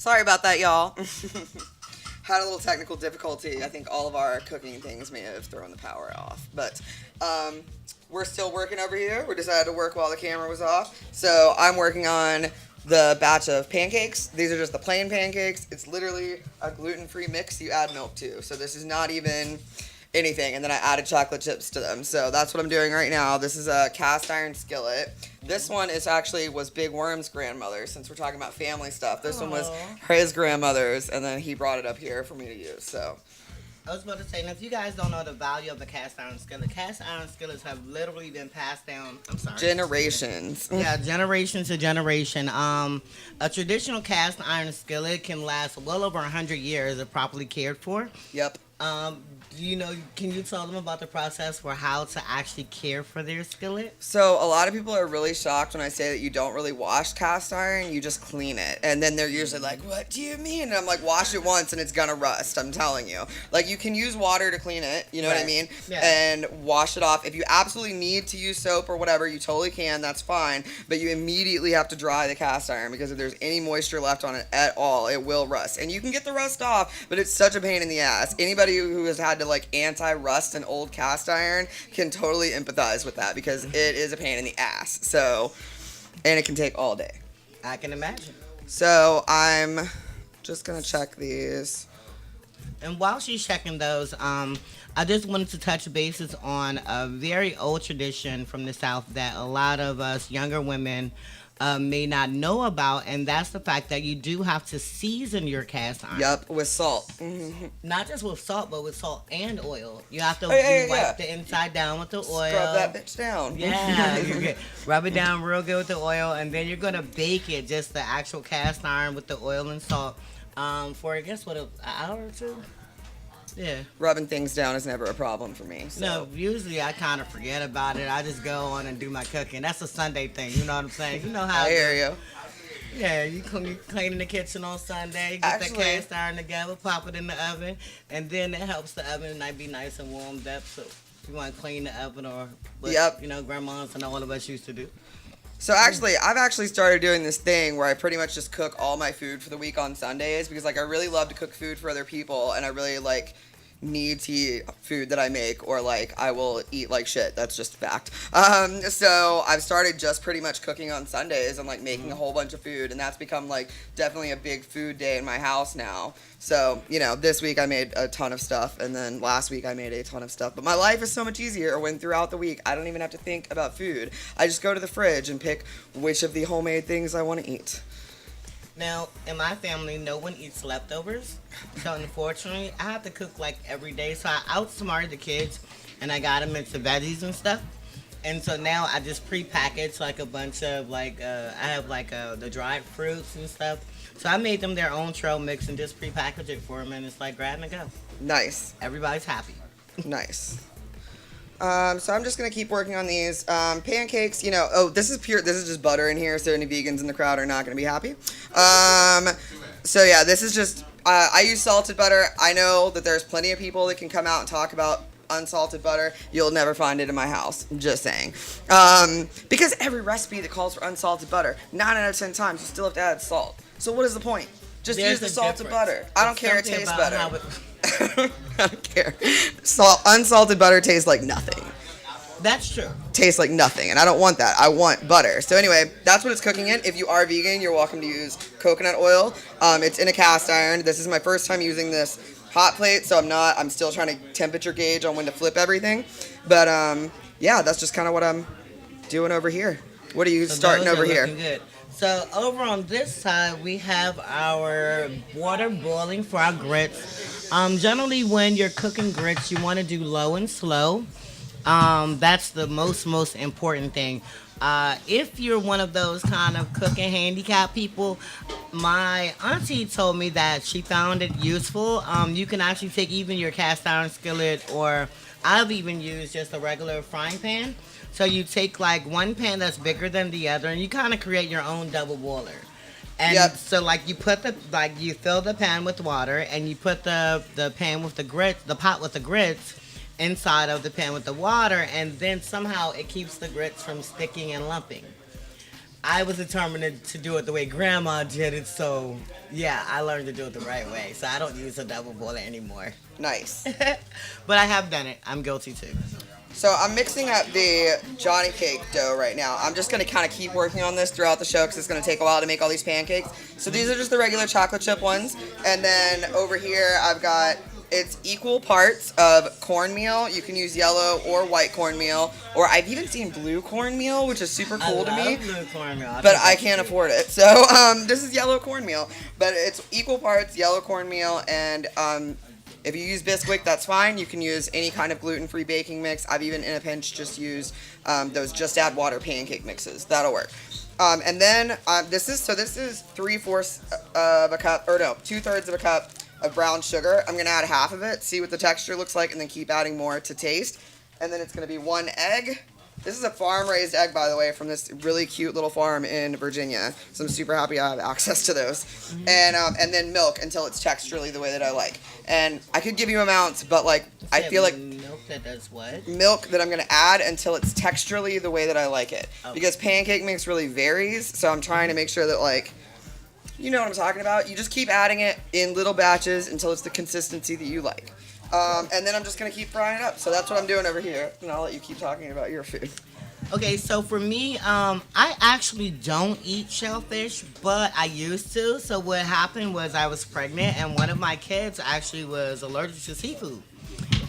Sorry about that, y'all. Had a little technical difficulty. I think all of our cooking things may have thrown the power off. But we're still working over here. We decided to work while the camera was off. So I'm working on the batch of pancakes. These are just the plain pancakes. It's literally a gluten-free mix you add milk to. So this is not even anything. And then I added chocolate chips to them. So that's what I'm doing right now. This is a cast iron skillet. This one was Big Worm's grandmother, since we're talking about family stuff. This one was his grandmother's, and then he brought it up here for me to use. So I was about to say, now if you guys don't know the value of the cast iron skillets have literally been passed down. I'm sorry. Generations. Yeah, generation to generation. A traditional cast iron skillet can last well over 100 years if properly cared for. Yep. Can you tell them about the process for how to actually care for their skillet? So a lot of people are really shocked when I say that you don't really wash cast iron, you just clean it. And then they're usually like, what do you mean? And I'm like, wash it once and it's gonna rust, I'm telling you. Like, you can use water to clean it, you know what I mean? Yeah. And wash it off. If you absolutely need to use soap or whatever, you totally can, that's fine. But you immediately have to dry the cast iron, because if there's any moisture left on it at all, it will rust. And you can get the rust off, but it's such a pain in the ass. Anybody who has had to like anti-rust an old cast iron can totally empathize with that, because it is a pain in the ass. So, and it can take all day. I can imagine. So I'm just gonna check these. And while she's checking those, I just wanted to touch bases on a very old tradition from the South that a lot of us younger women may not know about, and that's the fact that you do have to season your cast iron. Yep, with salt. Mm-hmm. Not just with salt, but with salt and oil. You have to wipe the inside down with the oil. Scrub that bitch down. Yeah, rub it down real good with the oil, and then you're gonna bake it, just the actual cast iron with the oil and salt, for I guess an hour or two. Yeah. Rubbing things down is never a problem for me. So. No, usually I kind of forget about it. I just go on and do my cooking. That's a Sunday thing. You know what I'm saying? You know how I hear you. Yeah, you clean in the kitchen on Sunday, get that cast iron together, pop it in the oven, and then it helps the oven be nice and warmed up. So if you want to clean the oven or what, grandmas and all of us used to do. So I've actually started doing this thing where I pretty much just cook all my food for the week on Sundays, because like I really love to cook food for other people, and I really like need to eat food that I make, or like I will eat like shit. That's just a fact. So I've started just pretty much cooking on Sundays and like making a whole bunch of food, and that's become like definitely a big food day in my house now. So, this week I made a ton of stuff, and then last week I made a ton of stuff. But my life is so much easier when throughout the week I don't even have to think about food. I just go to the fridge and pick which of the homemade things I want to eat. Now, in my family, no one eats leftovers. So, unfortunately, I have to cook like every day. So, I outsmarted the kids and I got them into veggies and stuff. And so now I just pre-package like a bunch of I have the dried fruits and stuff. So I made them their own trail mix and just pre-package it for them, and it's like grab and go. Nice. Everybody's happy. Nice. So I'm just going to keep working on these pancakes. This is just butter in here, so any vegans in the crowd are not going to be happy. So yeah, this is just, I use salted butter. I know that there's plenty of people that can come out and talk about unsalted butter. You'll never find it in my house. Just saying. Because every recipe that calls for unsalted butter, 9 out of 10 times, you still have to add salt. So what is the point? Just use the salted butter. I don't care. It tastes better. I don't care. Unsalted butter tastes like nothing. That's true. Tastes like nothing, and I don't want that. I want butter. So anyway, that's what it's cooking in. If you are vegan, you're welcome to use coconut oil. It's in a cast iron. This is my first time using this hot plate, so I'm still trying to temperature gauge on when to flip everything. But yeah, that's just kind of what I'm doing over here. What are you starting over here? Good. So over on this side, we have our water boiling for our grits. Generally, when you're cooking grits, you want to do low and slow. That's the most important thing. If you're one of those kind of cooking handicap people, my auntie told me that she found it useful. You can actually take even your cast iron skillet, or I've even used just a regular frying pan. So you take like one pan that's bigger than the other, and you kind of create your own double boiler. And so like you put you fill the pan with water, and you put the pan with the grits, the pot with the grits, inside of the pan with the water, and then somehow it keeps the grits from sticking and lumping. I was determined to do it the way Grandma did it, so yeah, I learned to do it the right way. So I don't use a double boiler anymore. Nice. But I have done it. I'm guilty too. So I'm mixing up the Johnny cake dough right now. I'm just going to kind of keep working on this throughout the show because it's going to take a while to make all these pancakes. So these are just the regular chocolate chip ones. And then over here I've got, it's equal parts of cornmeal. You can use yellow or white cornmeal. Or I've even seen blue cornmeal, which is super cool to me. Blue cornmeal. But I can't afford it. So this is yellow cornmeal. But it's equal parts yellow cornmeal and if you use Bisquick, that's fine. You can use any kind of gluten-free baking mix. I've even, in a pinch, just used those Just Add Water pancake mixes. That'll work. And then this is 3/4 of a cup, or no, 2/3 of a cup of brown sugar. I'm gonna add half of it, see what the texture looks like, and then keep adding more to taste. And then it's gonna be 1 egg. This is a farm-raised egg, by the way, from this really cute little farm in Virginia. So I'm super happy I have access to those. Mm-hmm. And then milk until it's texturally the way that I like. And I could give you amounts, but like I feel like milk that does what? Milk that I'm gonna add until it's texturally the way that I like it. Okay. Because pancake mix really varies, so I'm trying to make sure that like, you know what I'm talking about. You just keep adding it in little batches until it's the consistency that you like. And then I'm just going to keep frying it up. So that's what I'm doing over here. And I'll let you keep talking about your food. Okay, so for me, I actually don't eat shellfish, but I used to. So what happened was I was pregnant, and one of my kids actually was allergic to seafood.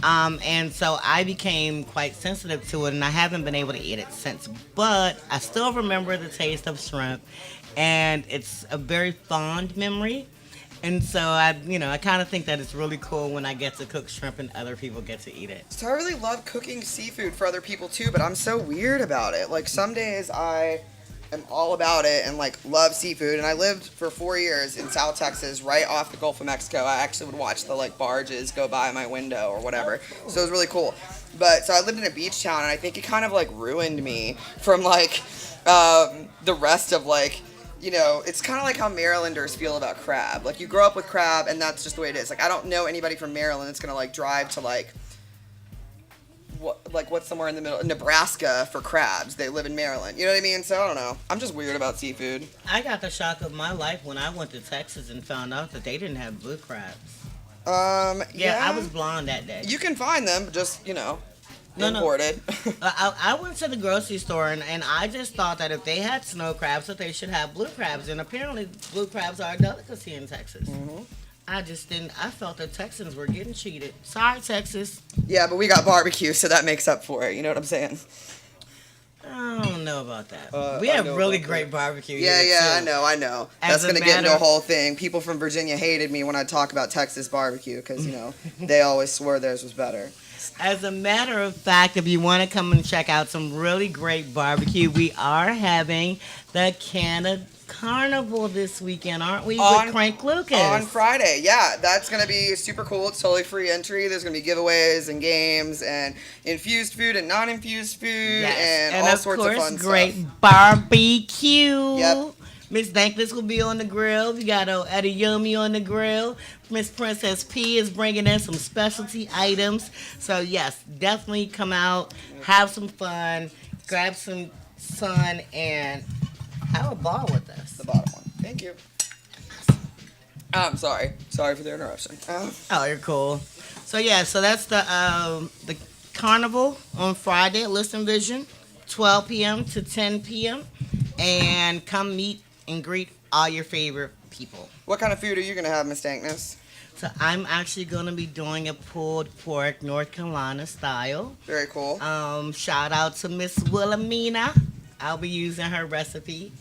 And so I became quite sensitive to it, and I haven't been able to eat it since. But I still remember the taste of shrimp, and it's a very fond memory. And so I kind of think that it's really cool when I get to cook shrimp and other people get to eat it. So I really love cooking seafood for other people too, but I'm so weird about it. Like some days I am all about it and like love seafood. And I lived for 4 years in South Texas, right off the Gulf of Mexico. I actually would watch the like barges go by my window or whatever. So it was really cool. But so I lived in a beach town, and I think it kind of like ruined me from like the rest of like. You know, it's kind of like how Marylanders feel about crab. Like, you grow up with crab, and that's just the way it is. Like, I don't know anybody from Maryland that's going to, like, drive to, like, what's somewhere in the middle? Nebraska for crabs. They live in Maryland. You know what I mean? So, I don't know. I'm just weird about seafood. I got the shock of my life when I went to Texas and found out that they didn't have blue crabs. Yeah. I was blonde that day. You can find them, just, imported. I went to the grocery store and I just thought that if they had snow crabs that they should have blue crabs, and apparently blue crabs are a delicacy in Texas. Mm-hmm. I felt that Texans were getting cheated. Sorry, Texas. Yeah, but we got barbecue, so that makes up for it. You know what I'm saying? I don't know about that. We have really great barbecue here, too. I know. That's going to get into a whole thing. People from Virginia hated me when I talk about Texas barbecue because, they always swore theirs was better. As a matter of fact, if you want to come and check out some really great barbecue, we are having the Candid Carnival this weekend, aren't we? With Crank Lucas. On Friday, yeah. That's going to be super cool. It's totally free entry. There's going to be giveaways and games and infused food and non-infused food and all sorts of fun stuff. And, of course, great barbecue. Yep. Miss Thankless will be on the grill. We got Eddie Yummy on the grill. Miss Princess P is bringing in some specialty items. So, yes, definitely come out, have some fun, grab some sun, and have a ball with us. The bottom one. Thank you. I'm sorry. Sorry for the interruption. Oh, you're cool. So, yeah, so that's the carnival on Friday at Listen Vision, 12 p.m. to 10 p.m. And come meet and greet all your favorite people. What kind of food are you going to have, Miss Dankness? So I'm actually going to be doing a pulled pork North Carolina style. Very cool. Shout out to Miss Wilhelmina. I'll be using her recipe.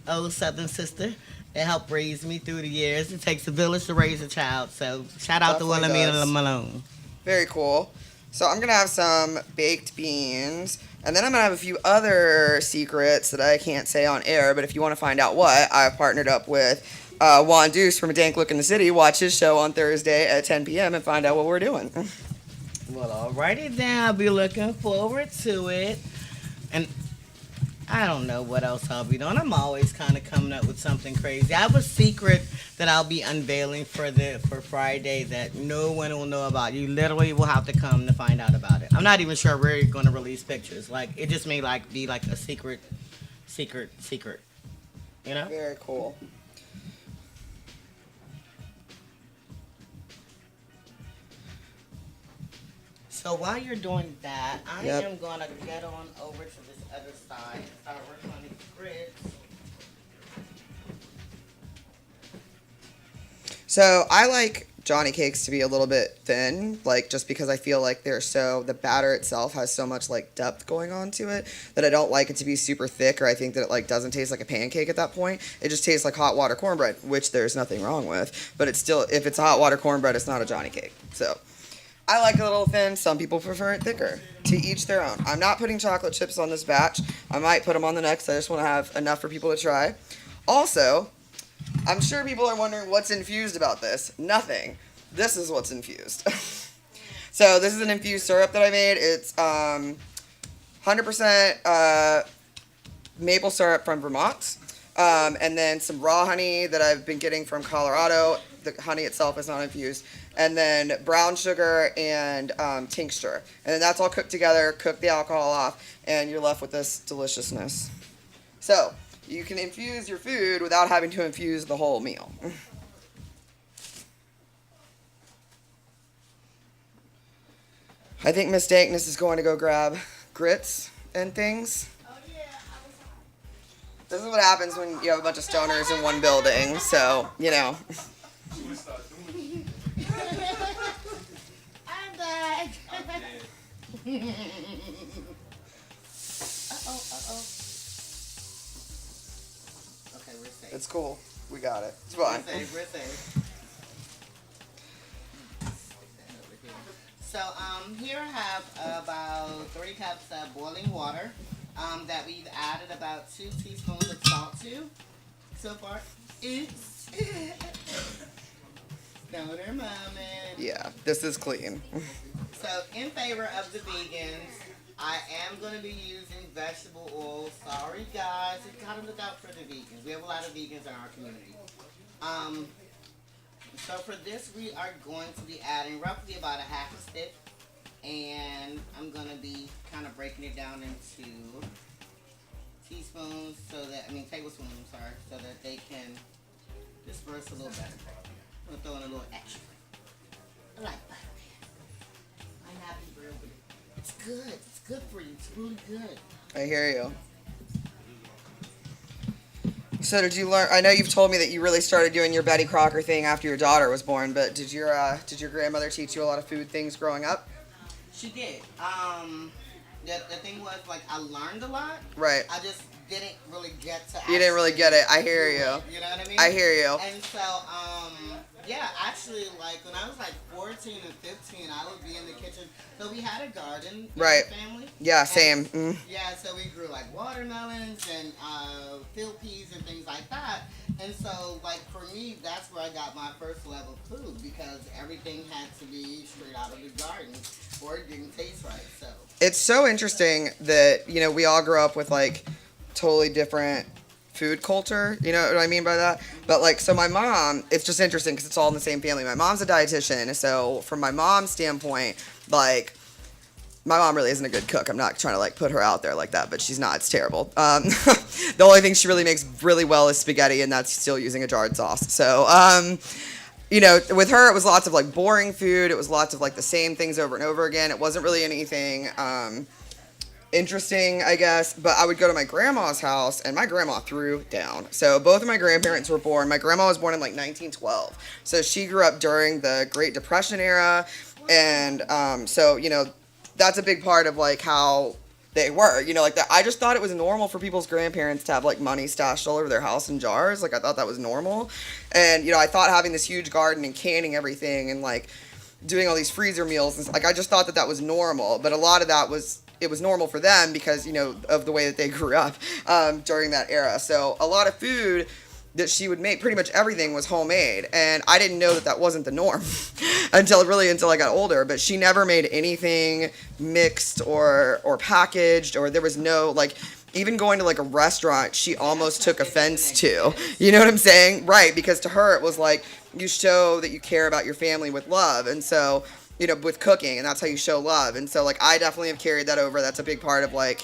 Old Southern sister that helped raise me through the years. It takes a village to raise a child. So shout out to Wilhelmina Malone. Very cool. So I'm going to have some baked beans. And then I'm going to have a few other secrets that I can't say on air, but if you want to find out what, I've partnered up with Juan Deuce from A Dank Look in the City. Watch his show on Thursday at 10 p.m. and find out what we're doing. Well, alrighty then. I'll be looking forward to it. And I don't know what else I'll be doing. I'm always kind of coming up with something crazy. I have a secret that I'll be unveiling for Friday that no one will know about. You literally will have to come to find out about it. I'm not even sure we're going to release pictures. Like, it just may be like a secret secret. You know? Very cool. So while you're doing that, I Yep. am gonna get on over to this other side and start working on these grits. So I like Johnny cakes to be a little bit thin, like just because I feel like the batter itself has so much like depth going on to it that I don't like it to be super thick, or I think that it like doesn't taste like a pancake at that point. It just tastes like hot water cornbread, which there's nothing wrong with, but it's still, if it's a hot water cornbread, it's not a Johnny cake. So I like it a little thin. Some people prefer it thicker. To each their own. I'm not putting chocolate chips on this batch. I might put them on the next. I just want to have enough for people to try. Also, I'm sure people are wondering what's infused about this. Nothing. This is what's infused. So this is an infused syrup that I made. It's 100% maple syrup from Vermont. And then some raw honey that I've been getting from Colorado. The honey itself is not infused. And then brown sugar and tincture. And then that's all cooked together, cook the alcohol off, and you're left with this deliciousness. So, you can infuse your food without having to infuse the whole meal. I think Miss Dankness is going to go grab grits and things. This is what happens when you have a bunch of stoners in one building, so, you know. I'm back. Okay, we're safe. It's cool. We got it. It's fine. We're safe. So, here I have about 3 cups of boiling water that we've added about 2 teaspoons of salt to. So far, it's stoner moment. Yeah, this is clean. So, in favor of the vegans, I am going to be using vegetable oil. Sorry, guys. You gotta look out for the vegans. We have a lot of vegans in our community. So for this, we are going to be adding roughly about a half a stick, and I'm going to be kind of breaking it down into tablespoons, so that they can disperse a little better. I'm going to throw in a little extra. I like butter, man. I'm happy to grill with it. It's good. It's good for you. It's really good. I hear you. So did you learn? I know you've told me that you really started doing your Betty Crocker thing after your daughter was born, but did your grandmother teach you a lot of food things growing up? She did. The thing was, like, I learned a lot. Right. I just didn't really get to. You didn't really get it. I hear you. You know what I mean? I hear you. And so, yeah, actually, like, when I was like 14 and 15, I would be in the kitchen. So we had a garden in Right. the family. Yeah, same. Yeah, so we grew like watermelons and field peas and things like that. And so, like, for me, that's where I got my first love of food, because everything had to be straight out of the garden or it didn't taste right. So It's so interesting that, you know, we all grew up with like totally different food culture, you know what I mean by that? But like, so my mom, it's just interesting because it's all in the same family. My mom's a dietitian, so from my mom's standpoint, like, my mom really isn't a good cook. I'm not trying to like put her out there like that, but she's not. It's terrible. The only thing she really makes really well is spaghetti, and that's still using a jarred sauce. So, you know, with her, it was lots of like boring food. It was lots of like the same things over and over again. It wasn't really anything interesting, I guess. But I would go to my grandma's house, and my grandma threw down. So both of my grandparents were born. My grandma was born in like 1912. So she grew up during the Great Depression era. And so, you know, that's a big part of like how they were, you know, like that. I just thought it was normal for people's grandparents to have like money stashed all over their house in jars. Like, I thought that was normal. And, you know, I thought having this huge garden and canning everything and like doing all these freezer meals, and like, I just thought that that was normal. But a lot of that was, it was normal for them because, you know, of the way that they grew up during that era. So a lot of food that she would make, pretty much everything was homemade, and I didn't know that that wasn't the norm until I got older. But she never made anything mixed or packaged, or there was no, like, even going to like a restaurant, she almost took offense to, you know what I'm saying? Right, because to her it was like, you show that you care about your family with love. And so, you know, with cooking, and that's how you show love. And so like, I definitely have carried that over. That's a big part of like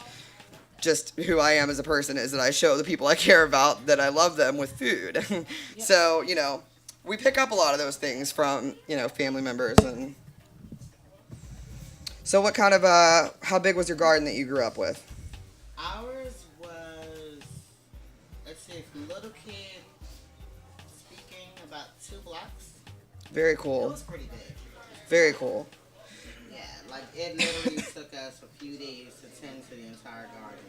just who I am as a person is that I show the people I care about that I love them with food. So, you know, we pick up a lot of those things from, you know, family members. And so what kind of, how big was your garden that you grew up with? Ours was, let's see, from little kid speaking, about 2 blocks. Very It cool. was pretty big. Very cool. Yeah, like it literally took us a few days to tend to the entire garden.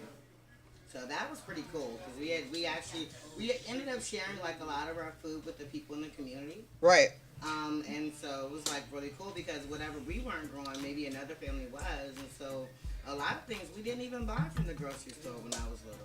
So that was pretty cool because we ended up sharing like a lot of our food with the people in the community. Right. And so it was like really cool because whatever we weren't growing, maybe another family was, and so a lot of things we didn't even buy from the grocery store when I was little.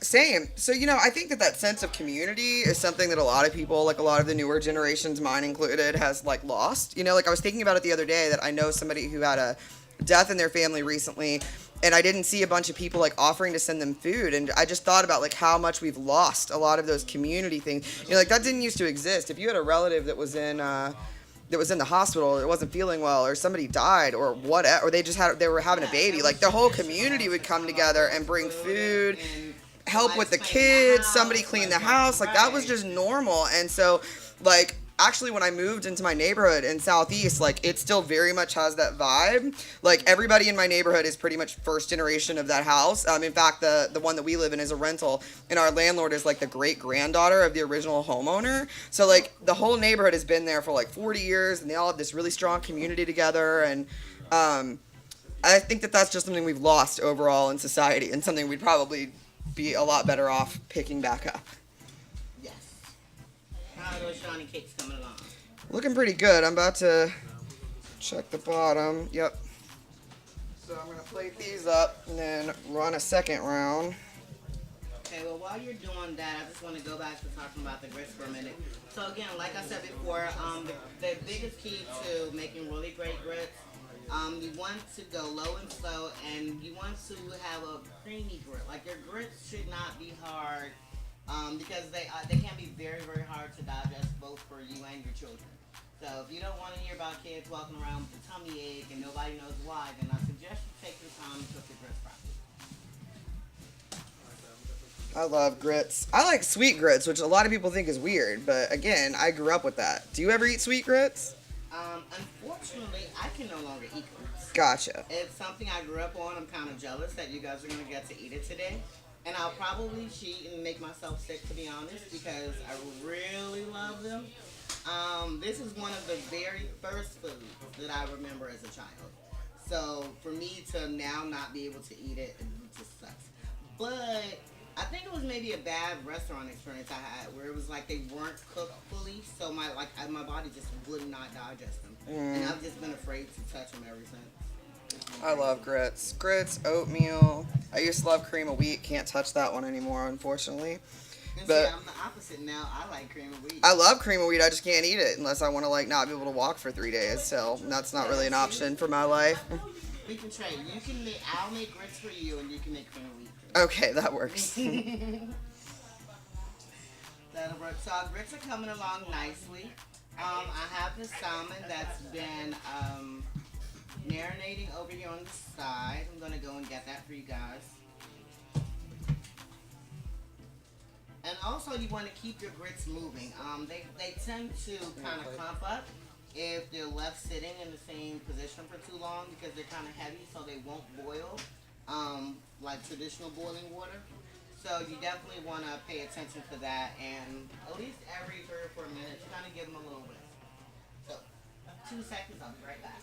Same. So, you know, I think that that sense of community is something that a lot of people, like a lot of the newer generations, mine included, has like lost. You know, like I was thinking about it the other day that I know somebody who had a death in their family recently, and I didn't see a bunch of people like offering to send them food, and I just thought about like how much we've lost a lot of those community things. You know, like that didn't used to exist. If you had a relative that was in the hospital, that wasn't feeling well, or somebody died, or whatever, or they were having a baby, like the whole community would come together and bring food, help with the kids, somebody clean the house. Like that was just normal. And so, like, actually when I moved into my neighborhood in Southeast, like it still very much has that vibe. Like everybody in my neighborhood is pretty much first generation of that house. In fact, the one that we live in is a rental, and our landlord is like the great granddaughter of the original homeowner. So like the whole neighborhood has been there for like 40 years, and they all have this really strong community together. And I think that that's just something we've lost overall in society, and something we'd probably be a lot better off picking back up. Yes. How are those shiny cakes coming along? Looking pretty good. I'm about to check the bottom. Yep. So I'm going to plate these up and then run a second round. Okay, well, while you're doing that, I just want to go back to talking about the grits for a minute. So again, like I said before, the biggest key to making really great grits, you want to go low and slow, and you want to have a creamy grit. Like your grits should not be hard, because they can be very, very hard to digest both for you and your children. So if you don't want to hear about kids walking around with a tummy ache and nobody knows why, then I suggest you take your time and cook your grits properly. I love grits. I like sweet grits, which a lot of people think is weird, but again, I grew up with that. Do you ever eat sweet grits? Unfortunately, I can no longer eat grits. Gotcha. It's something I grew up on. I'm kind of jealous that you guys are going to get to eat it today. And I'll probably cheat and make myself sick, to be honest, because I really love them. This is one of the very first foods that I remember as a child. So for me to now not be able to eat it, it just sucks. But I think it was maybe a bad restaurant experience I had where it was like they weren't cooked fully, so my body just would not digest them. And I've just been afraid to touch them ever since. I love grits. Grits, oatmeal. I used to love cream of wheat. Can't touch that one anymore, unfortunately. And But see, I'm the opposite now. I like cream of wheat. I love cream of wheat. I just can't eat it unless I want to like not be able to walk for 3 days. So that's not really an option for my life. We can trade. I'll make grits for you, and you can make cream of wheat. Okay, that works. That'll work. So our grits are coming along nicely. I have the salmon that's been marinating over here on the side. I'm gonna go and get that for you guys. And also, you want to keep your grits moving. They tend to kind of clump up if they're left sitting in the same position for too long because they're kind of heavy, so they won't boil like traditional boiling water. So you definitely want to pay attention to that, and at least every 3 or 4 minutes, kind of give them a little bit. So 2 seconds, I'll be right back.